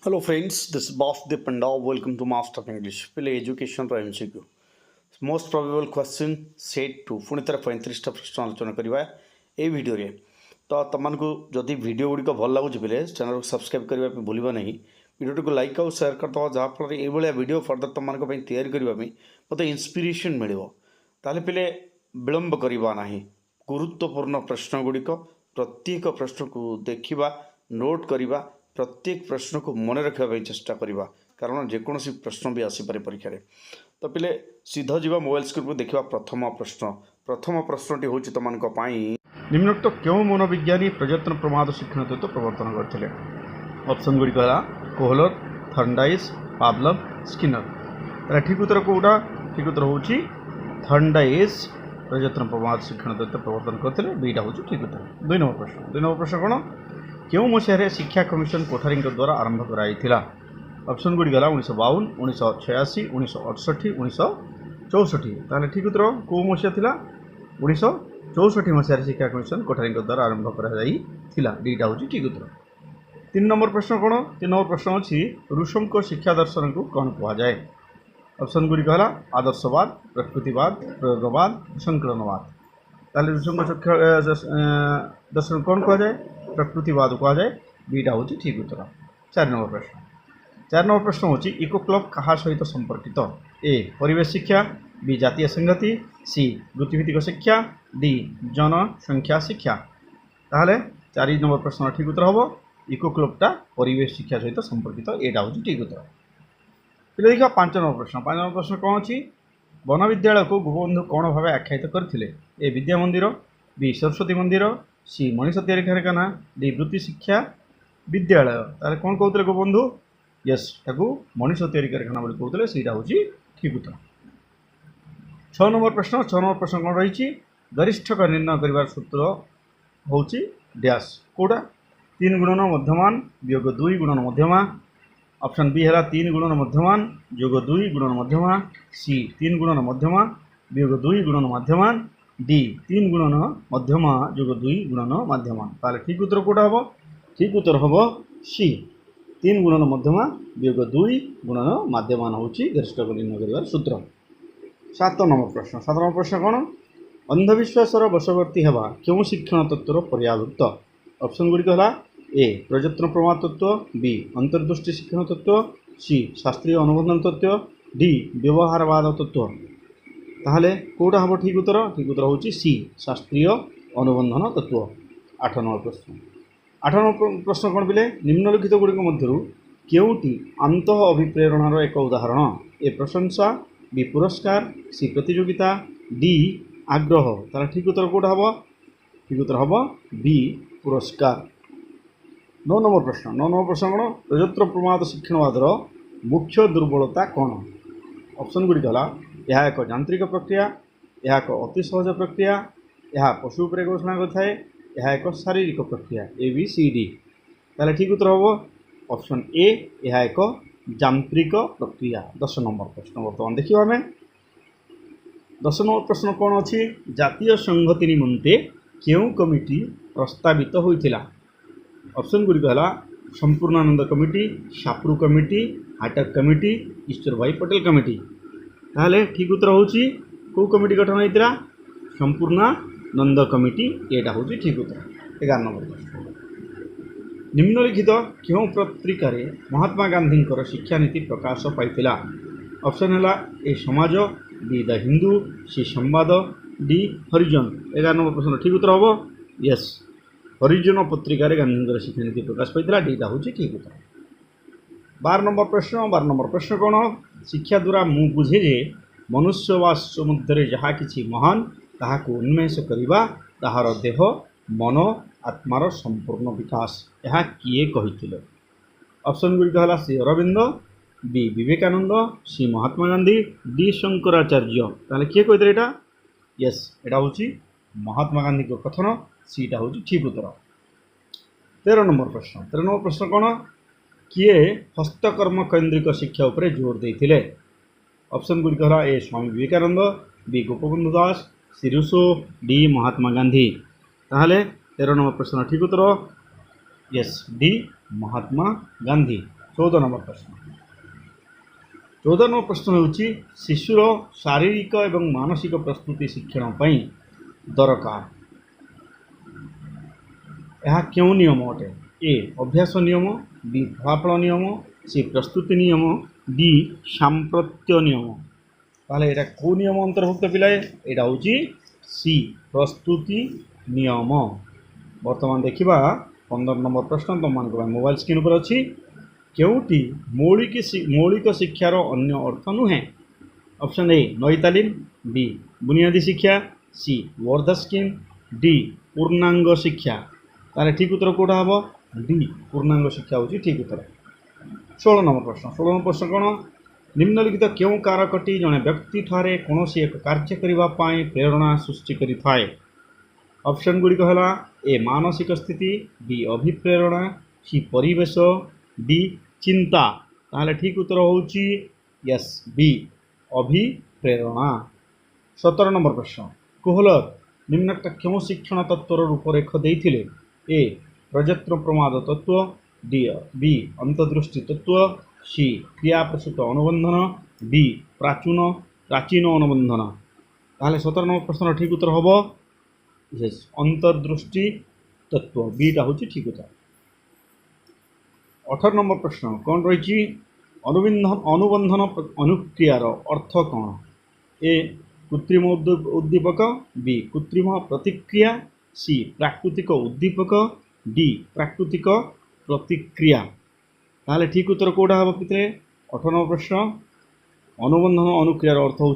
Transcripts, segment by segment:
Hello friends, this is Basdeep Panda. Welcome to Master of English. Pile education ର MCQ. Most probable question set to ପୁଣି ଥରେ 35ଟା ପ୍ରଶ୍ନ ଆଲୋଚନା କରିବା এই ଭିଡ଼ିଓରେ। ତ ତମମାନଙ୍କୁ ଯଦି ଭିଡ଼ିଓ ଗୁଡ଼ିକ ଭଲ ଲାଗୁଛି ପିଲେ ଚ୍ୟାନେଲକୁ ସବସ୍କ୍ରାଇବ୍ କରିବା ପାଇଁ ଭୁଲିବ ନାହିଁ। ଭିଡ଼ିଓଟିକୁ ଲାଇକ୍ ଆଉ ସେୟାର କରିଦେବା ଯାହାଫଳରେ ଏଇଭଳିଆ ଭିଡ଼ିଓ ଫର୍ଦର ତମମାନଙ୍କ ପାଇଁ ତିଆରି କରିବା ପାଇଁ ମୋତେ ଇନ୍ସପିରେସନ୍ ମିଳିବ। ତାହେଲେ ପିଲେ ବିଳମ୍ବ କରିବା ନାହିଁ। ଗୁରୁତ୍ୱପୂର୍ଣ୍ଣ ପ୍ରଶ୍ନଗୁଡ଼ିକ ପ୍ରତ୍ୟେକ ପ୍ରଶ୍ନକୁ ଦେଖିବା, ନୋଟ୍ କରିବା, ପ୍ରତ୍ୟେକ ପ୍ରଶ୍ନକୁ ମନେ ରଖିବା ପାଇଁ ଚେଷ୍ଟା କରିବା, କାରଣ ଯେକୌଣସି ପ୍ରଶ୍ନ ବି ଆସିପାରେ ପରୀକ୍ଷାରେ। ତ ପିଲେ ସିଧା ଯିବା ମୋବାଇଲ ସ୍କ୍ରିନ୍କୁ ଦେଖିବା ପ୍ରଥମ ପ୍ରଶ୍ନ। ପ୍ରଥମ ପ୍ରଶ୍ନଟି ହେଉଛି ତୁମମାନଙ୍କ ପାଇଁ, ନିମ୍ନୋକ୍ତ କେଉଁ ମନୋବିଜ୍ଞାନୀ ପ୍ରଯତ୍ନ ପ୍ରମାଦ ଶିକ୍ଷଣ ତତ୍ତ୍ୱ ପ୍ରବର୍ତ୍ତନ କରିଥିଲେ? ଅପସନ୍ ଗୁଡ଼ିକ ହେଲା କୋହଲର, ଥର୍ଣ୍ଡାଇସ୍, ପାଭଲଭ, ସ୍କିନର। ତାହେଲେ ଠିକ୍ ଉତ୍ତର କେଉଁଟା? ଠିକ୍ ଉତ୍ତର ହେଉଛି ଥର୍ଣ୍ଡାଇସ୍ ପ୍ରଯତ୍ନ ପ୍ରମାଦ ଶିକ୍ଷଣ ତତ୍ତ୍ୱ ପ୍ରବର୍ତ୍ତନ କରିଥିଲେ। ବିଟା ହେଉଛି ଠିକ୍ ଉତ୍ତର। ଦୁଇ ନମ୍ବର ପ୍ରଶ୍ନ କ'ଣ? କେଉଁ ମସିହାରେ ଶିକ୍ଷା କମିଶନ କୋଠାରୀଙ୍କ ଦ୍ୱାରା ଆରମ୍ଭ କରାଯାଇଥିଲା? ଅପସନ୍ ଗୁଡ଼ିକ ହେଲା 1952, 1986, 1968, 1964। ତାହେଲେ ଠିକ୍ ଉତ୍ତର କେଉଁ ମସିହା ଥିଲା? 1964 ମସିହାରେ ଶିକ୍ଷା କମିଶନ କୋଠାରୀଙ୍କ ଦ୍ୱାରା ଆରମ୍ଭ କରାଯାଇଥିଲା। ଦୁଇଟା ହେଉଛି ଠିକ୍ ଉତ୍ତର। 3 ନମ୍ବର ପ୍ରଶ୍ନ କ'ଣ? 3 ନମ୍ବର ପ୍ରଶ୍ନ ଅଛି ରୁଷୋଙ୍କ ଶିକ୍ଷା ଦର୍ଶନକୁ କ'ଣ କୁହାଯାଏ? ଅପସନ୍ ଗୁଡ଼ିକ ହେଲା ଆଦର୍ଶବାଦ, ପ୍ରକୃତିବାଦ, ପ୍ରୟୋଗବାଦ, ସଂକଳନବାଦ। ତାହେଲେ ରୁଷୋଙ୍କ ଶିକ୍ଷା ଦର୍ଶନ କ'ଣ କୁହାଯାଏ? ପ୍ରକୃତିବାଦ କୁହାଯାଏ। ବିଟା ହେଉଛି ଠିକ୍ ଉତ୍ତର। 4 ନମ୍ବର ପ୍ରଶ୍ନ ହେଉଛି ଇକୋ କ୍ଲବ୍ କାହା ସହିତ ସମ୍ପର୍କିତ? ଏ ପରିବେଶ ଶିକ୍ଷା, ବି ଜାତୀୟ ସଂହତି, ସି ବୃତ୍ତିଭିତ୍ତିକ ଶିକ୍ଷା, ଡି ଜନସଂଖ୍ୟା ଶିକ୍ଷା। ତାହେଲେ 4 ନମ୍ବର ପ୍ରଶ୍ନର ଠିକ୍ ଉତ୍ତର ହେବ ଇକୋ କ୍ଲବ୍ଟା ପରିବେଶ ଶିକ୍ଷା ସହିତ ସମ୍ପର୍କିତ। ଏଇଟା ହେଉଛି ଠିକ୍ ଉତ୍ତର। ପିଲା ଦେଖିବା 5 ନମ୍ବର ପ୍ରଶ୍ନ। 5 ନମ୍ବର ପ୍ରଶ୍ନ କ'ଣ ଅଛି? ବନବିଦ୍ୟାଳୟକୁ ଗୋପବନ୍ଧୁ କ'ଣ ଭାବେ ଆଖ୍ୟାୟିତ କରିଥିଲେ? ଏ ବିଦ୍ୟା ମନ୍ଦିର, ବି ସରସ୍ୱତୀ ମନ୍ଦିର, ସି ମଣିଷ ତିଆରି କାରଖାନା, ଡି ବୃତ୍ତି ଶିକ୍ଷା ବିଦ୍ୟାଳୟ। ତାହେଲେ କ'ଣ କହୁଥିଲେ ଗୋପବନ୍ଧୁ? ୟେସ୍, ତାକୁ ମଣିଷ ତିଆରି କାରଖାନା ବୋଲି କହୁଥିଲେ। ସେଇଟା ହେଉଛି ଠିକ୍ ଉତ୍ତର। 6 ନମ୍ବର ପ୍ରଶ୍ନ କ'ଣ ରହିଛି? ଗରିଷ୍ଠକ ନିର୍ଣ୍ଣୟ କରିବାର ସୂତ୍ର ହେଉଛି ଡ୍ୟାସ୍। କେଉଁଟା? 3 ଗୁଣନ ମଧ୍ୟମାନ ବିୟୋଗ 2 ଗୁଣନ ମଧ୍ୟମା। ଅପସନ୍ ବି ହେଲା 3 ଗୁଣନ ମଧ୍ୟମାନ ଯୋଗ 2 ଗୁଣନ ମଧ୍ୟମା, ସି 3 ଗୁଣନ ମଧ୍ୟମା ବିୟୋଗ 2 ଗୁଣନ ମାଧ୍ୟମାନ, ଡି 3 ଗୁଣନ ମଧ୍ୟମା ଯୋଗ 2 ଗୁଣନ ମାଧ୍ୟମାନ। ତାହେଲେ ଠିକ୍ ଉତ୍ତର କେଉଁଟା ହେବ? ଠିକ୍ ଉତ୍ତର ହେବ ସି 3 ଗୁଣନ ମଧ୍ୟମା ବିୟୋଗ 2 ଗୁଣନ ମାଧ୍ୟମାନ ହେଉଛି ଗରିଷ୍ଠକ ନିର୍ଣ୍ଣୟ କରିବାର ସୂତ୍ର। 7 ନମ୍ବର ପ୍ରଶ୍ନ କ'ଣ? ଅନ୍ଧବିଶ୍ୱାସର ବଶବର୍ତ୍ତୀ ହେବା କେଉଁ ଶିକ୍ଷଣ ତତ୍ତ୍ୱର ପର୍ଯ୍ୟାୟଭୁକ୍ତ? ଅପସନ୍ ଗୁଡ଼ିକ ହେଲା ଏ ପ୍ରଯତ୍ନ ପ୍ରମାଦ ତତ୍ତ୍ୱ, ବି ଅନ୍ତର୍ଦୃଷ୍ଟି ଶିକ୍ଷଣ ତତ୍ତ୍ୱ, ସି ଶାସ୍ତ୍ରୀୟ ଅନୁବନ୍ଧନ ତତ୍ତ୍ୱ, ଡି ବ୍ୟବହାରବାଦ ତତ୍ତ୍ୱ। ତାହେଲେ କେଉଁଟା ହେବ ଠିକ୍ ଉତ୍ତର? ଠିକ୍ ଉତ୍ତର ହେଉଛି ସି ଶାସ୍ତ୍ରୀୟ ଅନୁବନ୍ଧନ ତତ୍ତ୍ୱ। 8 ନମ୍ବର ପ୍ରଶ୍ନ କ'ଣ ପିଲେ? ନିମ୍ନଲିଖିତ ଗୁଡ଼ିକ ମଧ୍ୟରୁ କେଉଁଟି ଆନ୍ତଃ ଅଭିପ୍ରେରଣାର ଏକ ଉଦାହରଣ? ଏ ପ୍ରଶଂସା, ବି ପୁରସ୍କାର, ସି ପ୍ରତିଯୋଗିତା, ଡି ଆଗ୍ରହ। ତାହେଲେ ଠିକ୍ ଉତ୍ତର କେଉଁଟା ହେବ? ଠିକ୍ ଉତ୍ତର ହେବ ବି ପୁରସ୍କାର। 9 ନମ୍ବର ପ୍ରଶ୍ନ କ'ଣ? ପ୍ରଯତ୍ନ ପ୍ରମାଦ ଶିକ୍ଷଣବାଦର ମୁଖ୍ୟ ଦୁର୍ବଳତା କ'ଣ? ଅପସନ୍ ଗୁଡ଼ିକ ହେଲା ଏହା ଏକ ଯାନ୍ତ୍ରିକ ପ୍ରକ୍ରିୟା, ଏହା ଏକ ଅତି ସହଜ ପ୍ରକ୍ରିୟା, ଏହା ପଶୁ ଉପରେ ଗବେଷଣା କରିଥାଏ, ଏହା ଏକ ଶାରୀରିକ ପ୍ରକ୍ରିୟା। ଏ ବି ସି ଡି। ତାହେଲେ ଠିକ୍ ଉତ୍ତର ହେବ ଅପସନ୍ ଏ, ଏହା ଏକ ଯାନ୍ତ୍ରିକ ପ୍ରକ୍ରିୟା। 10 ନମ୍ବର ପ୍ରଶ୍ନ ବର୍ତ୍ତମାନ ଦେଖିବା ଆମେ। 10 ନମ୍ବର ପ୍ରଶ୍ନ କ'ଣ ଅଛି? ଜାତୀୟ ସଂହତି ନିମନ୍ତେ କେଉଁ କମିଟି ପ୍ରସ୍ତାବିତ ହୋଇଥିଲା? ଅପସନ୍ ଗୁଡ଼ିକ ହେଲା Sampurnananda committee, Sapru committee, ହାଟକ committee, ଈଶ୍ୱର ଭାଇ ପଟେଲ କମିଟି। ତାହେଲେ ଠିକ୍ ଉତ୍ତର ହେଉଛି କେଉଁ କମିଟି ଗଠନ ହୋଇଥିଲା? ସମ୍ପୂର୍ଣ୍ଣାନନ୍ଦ କମିଟି। ଏଇଟା ହେଉଛି ଠିକ୍ ଉତ୍ତର। 11 ନମ୍ବର ପ୍ରଶ୍ନ। ନିମ୍ନଲିଖିତ କେଉଁ ପତ୍ରିକାରେ ମହାତ୍ମା ଗାନ୍ଧୀଙ୍କର ଶିକ୍ଷାନୀତି ପ୍ରକାଶ ପାଇଥିଲା? ଅପସନ୍ ହେଲା ଏ ସମାଜ, ବି ଦ ହିନ୍ଦୁ, ସି ସମ୍ବାଦ, ଡି ହରିଜନ। 11 ନମ୍ବର ପ୍ରଶ୍ନ ଠିକ୍ ଉତ୍ତର ହେବ ୟେସ୍, ହରିଜନ ପତ୍ରିକାରେ ଗାନ୍ଧୀଙ୍କର ଶିକ୍ଷାନୀତି ପ୍ରକାଶ ପାଇଥିଲା। ଡିଟା ହେଉଛି ଠିକ୍ ଉତ୍ତର। 12 ନମ୍ବର ପ୍ରଶ୍ନ କ'ଣ? ଶିକ୍ଷା ଦ୍ୱାରା ମୁଁ ବୁଝେ ଯେ ମନୁଷ୍ୟ ବା ସମୁଦ୍ରରେ ଯାହା କିଛି ମହାନ ତାହାକୁ ଉନ୍ମେଷ କରିବା ତାହାର ଦେହ, ମନ, ଆତ୍ମାର ସମ୍ପୂର୍ଣ୍ଣ ବିକାଶ। ଏହା କିଏ କହିଥିଲେ? ଅପସନ୍ ଗୁଡ଼ିକ ହେଲା ସି ଅରବିନ୍ଦ, ବି ବିବେକାନନ୍ଦ, ସି ମହାତ୍ମା ଗାନ୍ଧୀ, ଡି ଶଙ୍କରାଚାର୍ଯ୍ୟ। ତାହେଲେ କିଏ କହିଥିଲେ ଏଇଟା? ୟେସ୍, ଏଇଟା ହେଉଛି ମହାତ୍ମା ଗାନ୍ଧୀଙ୍କ କଥନ। ସିଟା ହେଉଛି ଠିକ୍ ଉତ୍ତର। 13 ନମ୍ବର ପ୍ରଶ୍ନ କ'ଣ? କିଏ ହସ୍ତକର୍ମ କୈନ୍ଦ୍ରିକ ଶିକ୍ଷା ଉପରେ ଜୋର ଦେଇଥିଲେ? ଅପସନ୍ ଗୁଡ଼ିକ ହେଲା ଏ ସ୍ୱାମୀ ବିବେକାନନ୍ଦ, ବି ଗୋପବନ୍ଧୁ ଦାସ, ସି ରୁଷୋ, ଡି ମହାତ୍ମା ଗାନ୍ଧୀ। ତାହେଲେ 13 ନମ୍ବର ପ୍ରଶ୍ନ ଠିକ୍ ଉତ୍ତର Yes, D Mahatma Gandhi. 14 number प्रश्न 14 नंबर प्रश्न होउची शिशुर शारीरिक एवं मानसिक प्रस्तुति शिक्षण पई दरकार यह क्यों नियम अटे ए अभ्यास नियम बी फलाफल नियम सी प्रस्तुति नियम डी सांप्रत्य नियम ताहले एटा को नियम अंतर्भुक्त पिलाए एटा होची सी प्रस्तुति नियम। वर्तमान देखिबा 15 नंबर प्रश्न तुम मान मोबाइल स्क्रीन पर अच्छी केउटी मौलिक शिक्षार अन्य अर्थ नुहे ऑप्शन ए नई तालीम बी बुनियादी शिक्षा सी वर्ध स्कीम डी पूर्णांग शिक्षा ताले ठीक उत्तर कोटा हम डी पूर्णांग शिक्षा होची ठीक उत्तर। 16 नंबर प्रश्न 16 नंबर प्रश्न कौन निम्नलिखित क्यों कारकटी जड़े व्यक्ति ठारे कौन एक कार्य करने प्रेरणा सृष्टि करि थाए ऑप्शन गुड़िक है ए मानसिक स्थिति बी अभिप्रेरणा सी परिवेश डी चिंता ताहले ठीक उत्तर होची यस बी अभिप्रेरणा। 17 नंबर प्रश्न कोहलर निम्नलिखित क्यों शिक्षण तत्वर रूपरेख देथिले ए प्रयत्न प्रमाद तत्व डी बी अंतर्दृष्टि तत्व सी क्रिया प्रसूत अनुबंधन डी प्राचीन अनुबंधन ताहले 17 नंबर प्रश्न ठीक उत्तर हम यस अंतर्दृष्टि तत्व बीटा हूँ ठीक उत्तर। 18 नंबर प्रश्न कौन रही अनुबंधन अनुक्रियार अर्थ कौन ए कृत्रिम उद्दीपक बी कृत्रिम प्रतिक्रिया सी प्राकृतिक उद्दीपक डी प्राकृतिक प्रतिक्रिया ताहले ठीक उत्तर कोटा हम पितरे 18 नंबर प्रश्न अनुबंधन अनुक्रियार अर्थ हूँ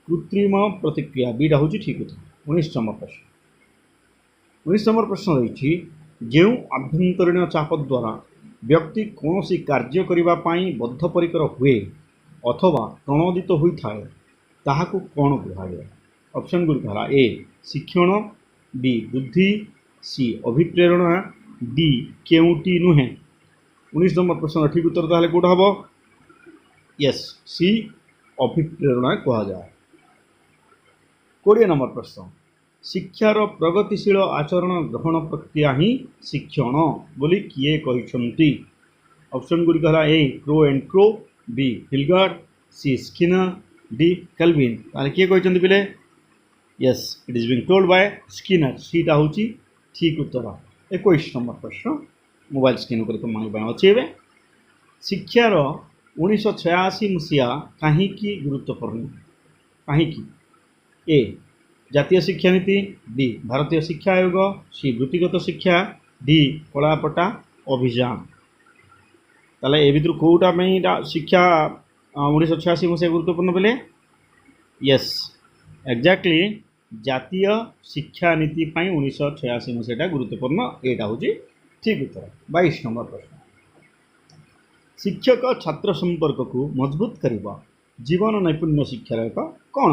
कृत्रिम प्रतिक्रिया बीटा हूँ ठीक उत्तर। 19 नंबर प्रश्न 19 नंबर प्रश्न रही जो आभ्यंतरीण चाप द्वारा व्यक्ति कौन सी कार्य करने बद्धपरिकर हुए अथवा प्रणोदित होता है ताहाकू कौन कहुए ऑप्शन गुड़िक है ए शिक्षण बी बुद्धि सी अभिप्रेरणा डी केउटी नुहे 19 नंबर प्रश्न ठीक उत्तर ताहले कोटा हम यस सी अभिप्रेरणा कहुए। 20 नंबर प्रश्न शिक्षार प्रगतिशील आचरण ग्रहण प्रक्रिया ही शिक्षण बोली किए कहते ऑप्शन गुड़िक है A Crow and Crow B Hilgard C Skinner D Calvin ताहले किए कहते पिले yes it is being told by Skinner सीटा हूँ ठीक उत्तर। 21 नंबर प्रश्न मोबाइल स्क्रीन पर तुम अच्छे शिक्षार 1986 मसीहा कहीं गुरुत्वपूर्ण कहीं ए जातीय शिक्षा नीति बी भारतीय शिक्षा आयोग सी वृत्तिगत शिक्षा डी कलापटा अभियान ताले ए भितर कोटा शिक्षा 1986 मसीहा गुरुत्वपूर्ण बोले यस एक्जाक्टली जातीय शिक्षा नीति 1986 मसीहा गुरुत्वपूर्ण यहाँ हूँ ठीक उत्तर। 22 नंबर प्रश्न शिक्षक छात्र संपर्क को मजबूत करने जीवन नैपुण्य शिक्षार एक कौन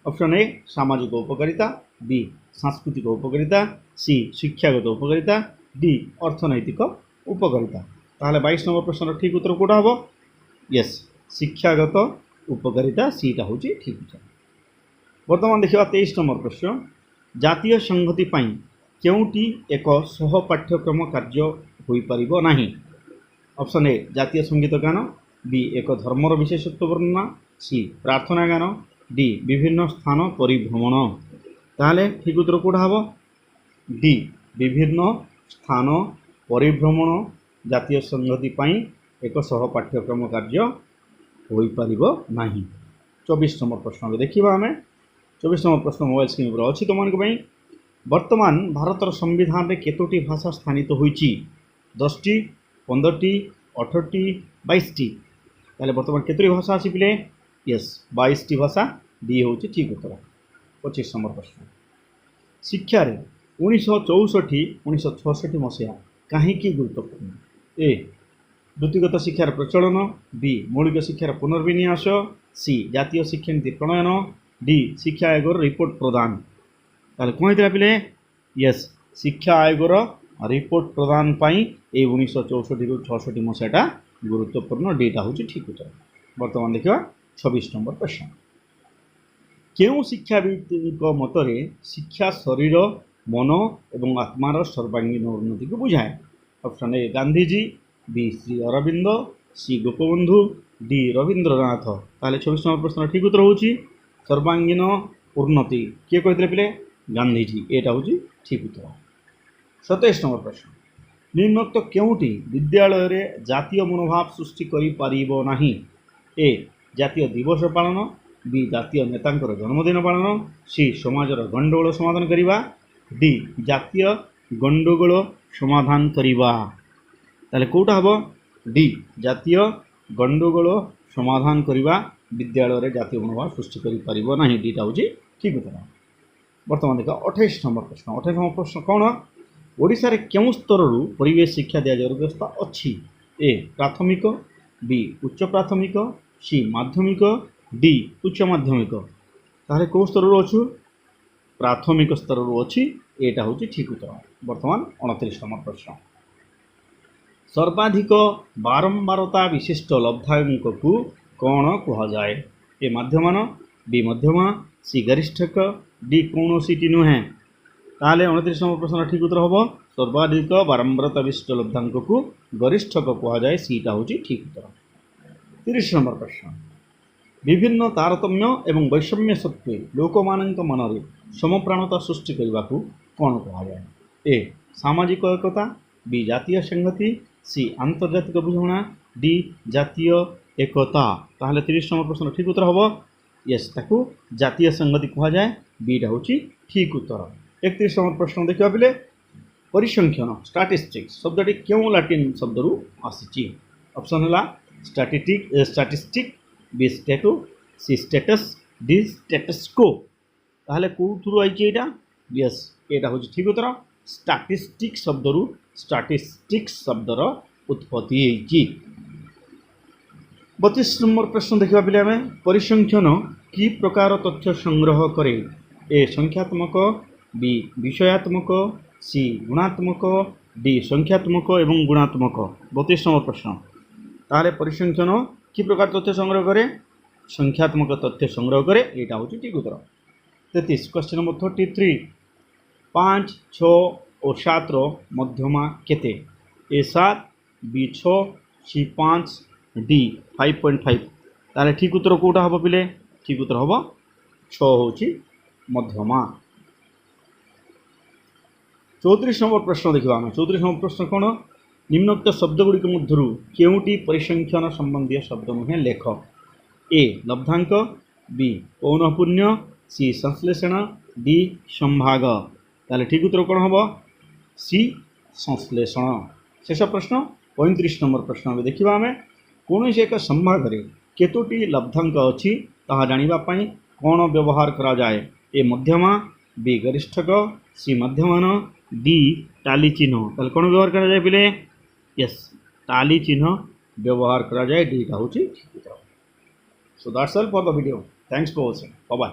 ऑप्शन ए सामाजिक उपकारिता बी सांस्कृतिक उपकारिता सी शिक्षागत उपकारिता डी अर्थनैतिक उपकारिता ताहले 22 नंबर प्रश्न ठीक उत्तर कोटा हम यस शिक्षागत उपकारिता सीटा हूँ ठीक उत्तर। वर्तमान देखा 23 नंबर प्रश्न जातीय संहति केउटी एक सह पाठ्यक्रम कार्य हो पारिबो नाही ऑप्शन ए जातीय संगीत गान बी एक धर्मर विशेषत्व वर्णना सी प्रार्थना गान डी विभिन्न स्थान परिभ्रमण ताहले ठीक उत्तर कोटा हम डी विभिन्न स्थान परिभ्रमण जातीय संगति एक सह पाठ्यक्रम कार्य हो पारिबो नाही। 24 नंबर प्रश्न देखिबा आमे 24 नंबर प्रश्न मोबाइल स्क्रीन पर अच्छी तुम वर्तमान भारतर संविधान में केतोटी भाषा स्थानित होईची 10टी 15टी 18टी 22टी ताले वर्तमान केतोटी भाषा आसी पिले यस 22टी भाषा डी होची ठीक उत्तर। 25 नंबर प्रश्न शिक्षा 1964-1966 मसीहा कहीं गुरुत्वपूर्ण ए वृत्तिगत शिक्षार प्रचलन बी मौलिक शिक्षार पुनर्विन्यास सी जातीय शिक्षा नीति प्रणयन डी शिक्षा आयोगर रिपोर्ट प्रदान ताले कौन होता पिले यस शिक्षा आयोगर रिपोर्ट प्रदान पाई 1964-66 मसीहा गुरुत्वपूर्ण डेटा हूँ ठीक उत्तर। वर्तमान देखा 26 नंबर प्रश्न क्यों शिक्षाविद मतरे शिक्षा शरीर मन और आत्मार सर्वांगीन उन्नति को बुझाए option A Gandhiji B Shri Aurobindo, C Gopabandhu, D Rabindranath. তাহলে 26 নম্বর প্রশ্ন ঠিক উত্তর হচ্ছে সর্বাঙ্গীন উন্নতি। কিଏ କହିଥିଲେ ପିଲେ? ଗାନ୍ଧୀଜୀ। ଏଇଟା ହେଉଛି ଠିକ୍ ଉତ୍ତର। 27 নম্বর প্রশ্ন, নিম্নোক্ত କେଉଁଟି ବିଦ୍ୟାଳୟରେ ଜାତୀୟ ମନୋଭାବ ସୃଷ୍ଟି କରିପାରିବ ନାହିଁ? ଏ ଜାତୀୟ ଦିବସ ପାଳନ, ବି ଜାତୀୟ ନେତାଙ୍କର ଜନ୍ମଦିନ ପାଳନ, ସି ସମାଜର ଗଣ୍ଡଗୋଳ ସମାଧାନ କରିବା, ଡି ଜାତୀୟ ଗଣ୍ଡଗୋଳ ସମାଧାନ କରିବା। ତାହେଲେ କେଉଁଟା ହେବ? ଡି ଜାତୀୟ ଗଣ୍ଡଗୋଳ ସମାଧାନ କରିବା ବିଦ୍ୟାଳୟରେ ଜାତୀୟ ମନୋଭାବ ସୃଷ୍ଟି କରିପାରିବ ନାହିଁ। ଡିଟା ହେଉଛି ଠିକ୍ ଉତ୍ତର। ବର୍ତ୍ତମାନ ଦେଖ 28 নম্বର ପ୍ରଶ୍ନ। 28 নম্বର ପ୍ରଶ୍ନ କ'ଣ? ଓଡ଼ିଶାରେ କେଉଁ ସ୍ତରରୁ ପରିବେଶ ଶିକ୍ଷା ଦିଆଯିବାର ବ୍ୟବସ୍ଥା ଅଛି? ଏ ପ୍ରାଥମିକ, ବି ଉଚ୍ଚ ପ୍ରାଥମିକ, ସି ମାଧ୍ୟମିକ, ଡି ଉଚ୍ଚ ମାଧ୍ୟମିକ। ତାହେଲେ କେଉଁ ସ୍ତରରୁ ଅଛୁ? ପ୍ରାଥମିକ ସ୍ତରରୁ ଅଛି। ଏଇଟା ହେଉଛି ଠିକ୍ ଉତ୍ତର। ବର୍ତ୍ତମାନ 29 নম্বର ପ୍ରଶ୍ନ, ସର୍ବାଧିକ ବାରମ୍ବାରତା ବିଶିଷ୍ଟ ଲବ୍ଧାଙ୍କକୁ କ'ଣ କୁହାଯାଏ? ଏ ମାଧ୍ୟମାନ, ବି ମଧ୍ୟମା, ସି ଗରିଷ୍ଠକ, ଡି କୌଣସିଟି ନୁହେଁ। ତାହେଲେ 29 নম্বর প্রশ্নর ঠিক উত্তর হব সর্বাধিক বারম্বারতা বিশিষ্ট লব্ধাঙ্কକୁ গরিষ্ঠক কুହାଯାଏ। সিটা ହେଉଛି ঠিক উত্তর। 30 নম্বর প্রশ্ন, ବିଭିନ୍ନ ତାରତମ୍ୟ ଏବଂ ବୈଷମ୍ୟ ସତ୍ତ୍ୱେ ଲୋକମାନଙ୍କ ମନରେ ସମପ୍ରାଣତା ସୃଷ୍ଟି କରିବାକୁ କ'ଣ କୁହାଯାଏ? ଏ ସାମାଜିକ ଏକତା, ବି ଜାତୀୟ ସଂହତି, ସି ଆନ୍ତର୍ଜାତିକ ବୁଝାମଣା, ଡି ଜାତୀୟ ଏକତା। ତାହେଲେ 30 নম্বর প্রশ্ন ঠিক উত্তর হব য়েস, ତାକୁ ଜାତୀୟ ସଂହତି କୁହାଯାଏ। ବିଟା ହେଉଛି ଠିକ୍ ଉତ୍ତର। 31 নম্বর প্রশ্ন ଦେଖିବା ପିଲେ, ପରିସଂଖ୍ୟାନ ଷ୍ଟାଟିଷ୍ଟିକ୍ସ ଶବ୍ଦଟି କେଉଁ ଲାଟିନ୍ ଶବ୍ଦରୁ ଆସିଛି? ଅପସନ୍ ହେଲା ଷ୍ଟାଟିଷ୍ଟିକ୍, ବି ଷ୍ଟେଟୁ, ସି ଷ୍ଟେଟସ୍, ଡି ଷ୍ଟେଟସ୍କୋ। ତାହେଲେ କେଉଁଥିରୁ ଆଇଛି ଏଇଟା? ୟେସ୍, ଏଇଟା ହେଉଛି ଠିକ୍ ଉତ୍ତର। ଷ୍ଟାଟିଷ୍ଟିକ୍ ଶବ୍ଦରୁ ଷ୍ଟାଟିଷ୍ଟିକ୍ସ ଶବ୍ଦର ଉତ୍ପତ୍ତି ହେଇଛି। 32 নম্বর প্রশ্ন ଦେଖିବା ପିଲେ ଆମେ, ପରିସଂଖ୍ୟାନ କି ପ୍ରକାର ତଥ୍ୟ ସଂଗ୍ରହ କରେ? ଏ ସଂଖ୍ୟାତ୍ମକ, ବି ବିଷୟାତ୍ମକ, ସି ଗୁଣାତ୍ମକ, ଡି ସଂଖ୍ୟାତ୍ମକ ଏବଂ ଗୁଣାତ୍ମକ। 32 নম্বর প্রশ্ন, তাহলে পরিসংখ্যান কি প্রকার তথ্য সংগ্রহ করে? সংখ্যাত্মক তথ্য সংগ্রহ করে। এটা হচ্ছে ঠিক উত্তর। 33 কোশ্চেন নম্বর 33, 5, 6 ও 7ର ମଧ୍ୟମା କେତେ? ଏ 7, ବି 6, ସି 5, ডি 5.5। তাহলে ঠিক উত্তর কোটা হব পিলে? ঠিক উত্তর হব 6 হচ্ছে ମଧ୍ୟମା। 34 নম্বর প্রশ্ন ଦେଖିବା ଆମେ। 34 নম্বর প্রশ্ন କ'ଣ? নিম্নোক্ত শব্দଗୁଡ଼ିକ ମଧ୍ୟରୁ କେଉଁଟି ପରିସଂଖ୍ୟାନ ସମ୍ବନ୍ଧୀୟ ଶବ୍ଦ ନୁହେଁ ଲେଖ? ଏ ଲବ୍ଧାଙ୍କ, ବି ପୌନଃପୁନ୍ୟ, ସି ସଂଶ୍ଳେଷଣ, ଡି ସମ୍ଭାଗ। ତାହେଲେ ଠିକ୍ ଉତ୍ତର କ'ଣ ହେବ? ସି ସଂଶ୍ଳେଷଣ। ଶେଷ ପ୍ରଶ୍ନ 35 নম্বর ପ୍ରଶ୍ନ ଏବେ ଦେଖିବା ଆମେ। କୌଣସି ଏକ ସମ୍ଭାଗରେ କେତୋଟି ଲବ୍ଧାଙ୍କ ଅଛି ତାହା ଜାଣିବା ପାଇଁ କ'ଣ ବ୍ୟବହାର କରାଯାଏ? ଏ ମଧ୍ୟମା, ବି ଗରିଷ୍ଠକ, ସି ମଧ୍ୟମାନ, ଡି টালি চিহ্ন। তাহলে କ'ଣ ବ୍ୟବହାର କରାଯାଏ ପିଲେ? ୟେସ୍, টালি চিহ୍ନ ବ୍ୟବହାର କରାଯାଏ। ডিটা ହେଉଛି ଠିକ୍ ଉତ୍ତର। So that's all for the video. Thanks for watching. Bye bye.